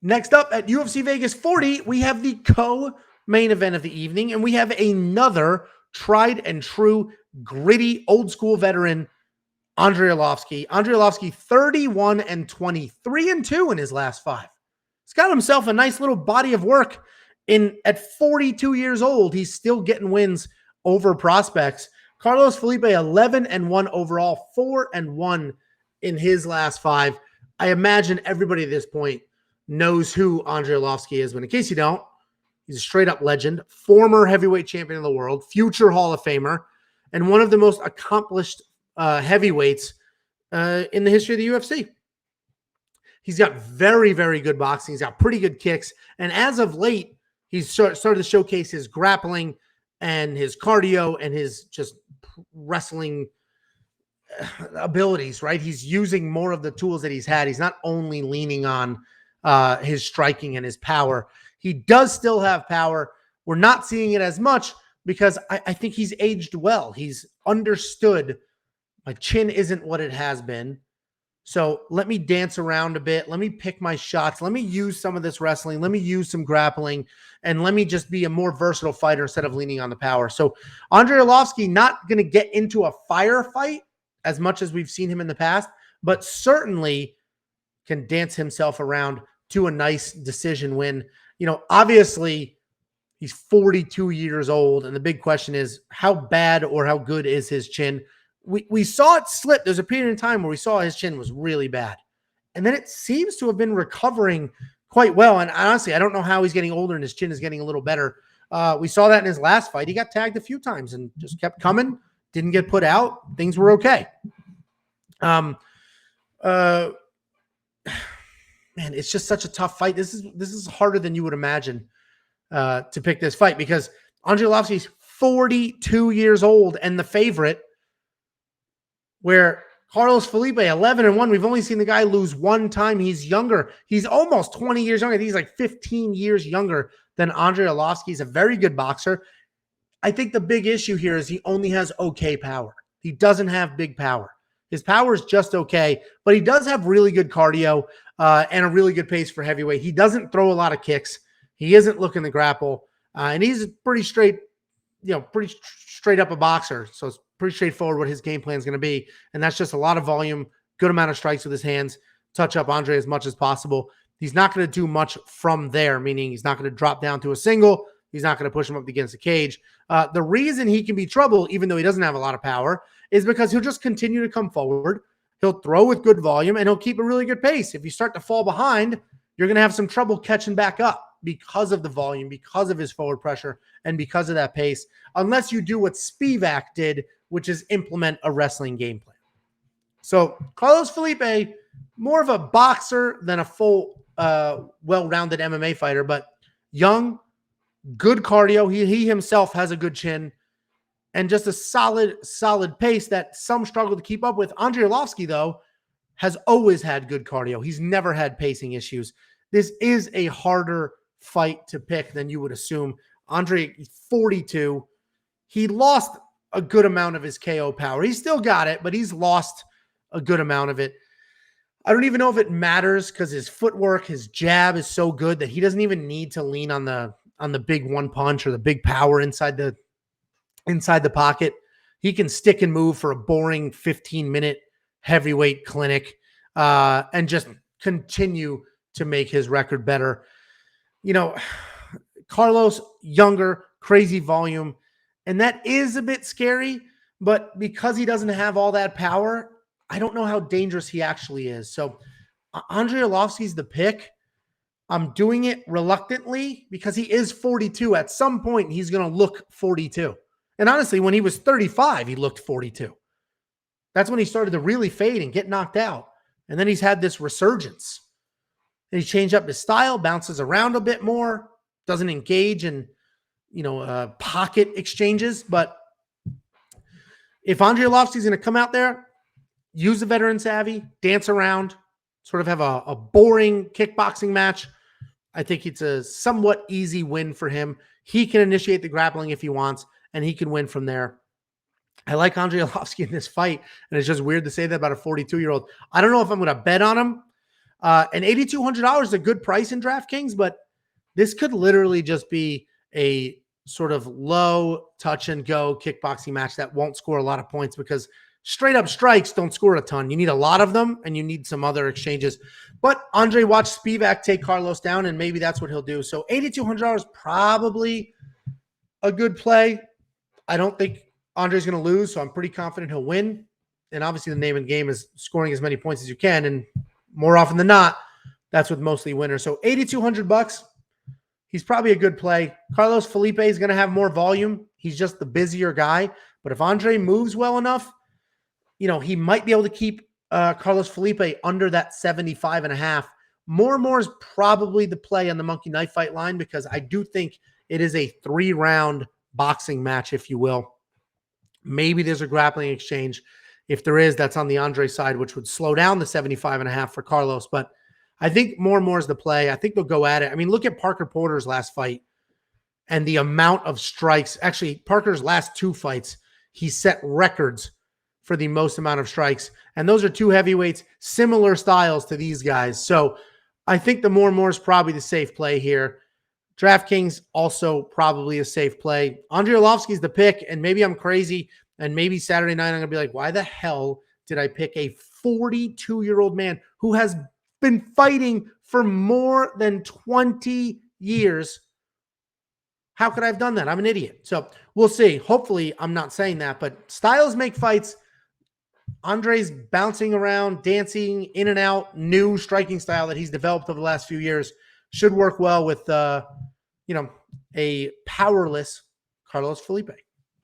Next up at UFC Vegas 40, we have the co-main event of the evening, and we have another tried and true, gritty, old school veteran, Andrei Arlovski. Andrei Arlovski, 31-20, 3-2 in his last 5. He's got himself a nice little body of work. At 42 years old, he's still getting wins over prospects. Carlos Felipe, 11-1 overall, 4-1 in his last 5. I imagine everybody at this point knows who Andrei Arlovski is, but in case you don't, he's a straight-up legend, former heavyweight champion of the world, future Hall of Famer, and one of the most accomplished heavyweights in the history of the UFC. He's got very, very good boxing. He's got pretty good kicks, and as of late, he's started to showcase his grappling and his cardio and his just wrestling abilities, right? He's using more of the tools that he's had. He's not only leaning on his striking and his power. He does still have power. We're not seeing it as much because I think he's aged well. He's understood my chin isn't what it has been. So let me dance around a bit. Let me pick my shots. Let me use some of this wrestling. Let me use some grappling. And let me just be a more versatile fighter instead of leaning on the power. So Andrei Arlovski not going to get into a firefight as much as we've seen him in the past, but certainly can dance himself around to a nice decision win. You know, obviously he's 42 years old. And the big question is, how bad or how good is his chin? We saw it slip. There's a period in time where we saw his chin was really bad. And then it seems to have been recovering quite well. And honestly, I don't know how he's getting older and his chin is getting a little better. We saw that in his last fight. He got tagged a few times and just kept coming. Didn't get put out. Things were okay. Man, it's just such a tough fight. This is harder than you would imagine to pick this fight because Andrei Arlovski's 42 years old and the favorite, where Carlos Felipe, 11-1. We've only seen the guy lose one time. He's younger. He's almost 20 years younger. He's like 15 years younger than Andrei Arlovski. He's a very good boxer. I think the big issue here is he only has okay power. He doesn't have big power. His power is just okay, but he does have really good cardio and a really good pace for heavyweight. He doesn't throw a lot of kicks. He isn't looking to grapple, and he's pretty straight, pretty straight up a boxer. So it's pretty straightforward what his game plan is going to be, and that's just a lot of volume, good amount of strikes with his hands, touch up Andrei as much as possible. He's not going to do much from there, meaning he's not going to drop down to a single. He's not going to push him up against the cage. The reason he can be trouble, even though he doesn't have a lot of power, is because he'll just continue to come forward. He'll throw with good volume, and he'll keep a really good pace. If you start to fall behind, you're going to have some trouble catching back up because of the volume, because of his forward pressure, and because of that pace, unless you do what Spivak did, which is implement a wrestling game plan. So Carlos Felipe, more of a boxer than a full, well-rounded MMA fighter, but young, good cardio. He himself has a good chin and just a solid pace that some struggle to keep up with. Andrei Arlovski, though, has always had good cardio. He's never had pacing issues. This is a harder fight to pick than you would assume. Andrei, 42. He lost a good amount of his KO power. He's still got it, but he's lost a good amount of it. I don't even know if it matters because his footwork, his jab is so good that he doesn't even need to lean on the big one punch or the big power inside the pocket. He can stick and move for a boring 15-minute heavyweight clinic and just continue to make his record better. You know, Carlos, younger, crazy volume, and that is a bit scary, but because he doesn't have all that power, I don't know how dangerous he actually is. So Andrei Arlovski's the pick. I'm doing it reluctantly because he is 42. At some point, he's going to look 42. And honestly, when he was 35, he looked 42. That's when he started to really fade and get knocked out. And then he's had this resurgence. And he changed up his style, bounces around a bit more, doesn't engage in, pocket exchanges. But if Andrei Arlovski's going to come out there, use the veteran savvy, dance around, sort of have a boring kickboxing match, I think it's a somewhat easy win for him. He can initiate the grappling if he wants, and he can win from there. I like Andrei Arlovski in this fight, and it's just weird to say that about a 42-year-old. I don't know if I'm going to bet on him. And $8,200 is a good price in DraftKings, but this could literally just be a sort of low touch and go kickboxing match that won't score a lot of points because straight up strikes don't score a ton. You need a lot of them and you need some other exchanges. But Andrei watched Spivak take Carlos down, and maybe that's what he'll do. So $8,200 probably a good play. I don't think Andrei's going to lose, so I'm pretty confident he'll win. And obviously the name of the game is scoring as many points as you can, and more often than not, that's with mostly winners. So $8,200, he's probably a good play. Carlos Felipe is going to have more volume. He's just the busier guy. But if Andrei moves well enough, he might be able to keep Carlos Felipe under that 75.5. More is probably the play on the Monkey Knife Fight line because I do think it is a 3-round boxing match, if you will. Maybe there's a grappling exchange. If there is, that's on the Andrei side, which would slow down the 75.5 for Carlos. But I think more is the play. I think they'll go at it. I mean, look at Parker Porter's last fight and the amount of strikes. Actually, Parker's last 2 fights, he set records for the most amount of strikes. And those are 2 heavyweights, similar styles to these guys. So I think the more is probably the safe play here. DraftKings also probably a safe play. Andrei Arlovski is the pick, and maybe I'm crazy, and maybe Saturday night I'm going to be like, why the hell did I pick a 42-year-old man who has been fighting for more than 20 years? How could I have done that? I'm an idiot. So we'll see. Hopefully I'm not saying that, but styles make fights. Andrei's bouncing around, dancing in and out, new striking style that he's developed over the last few years should work well with, a powerless Carlos Felipe.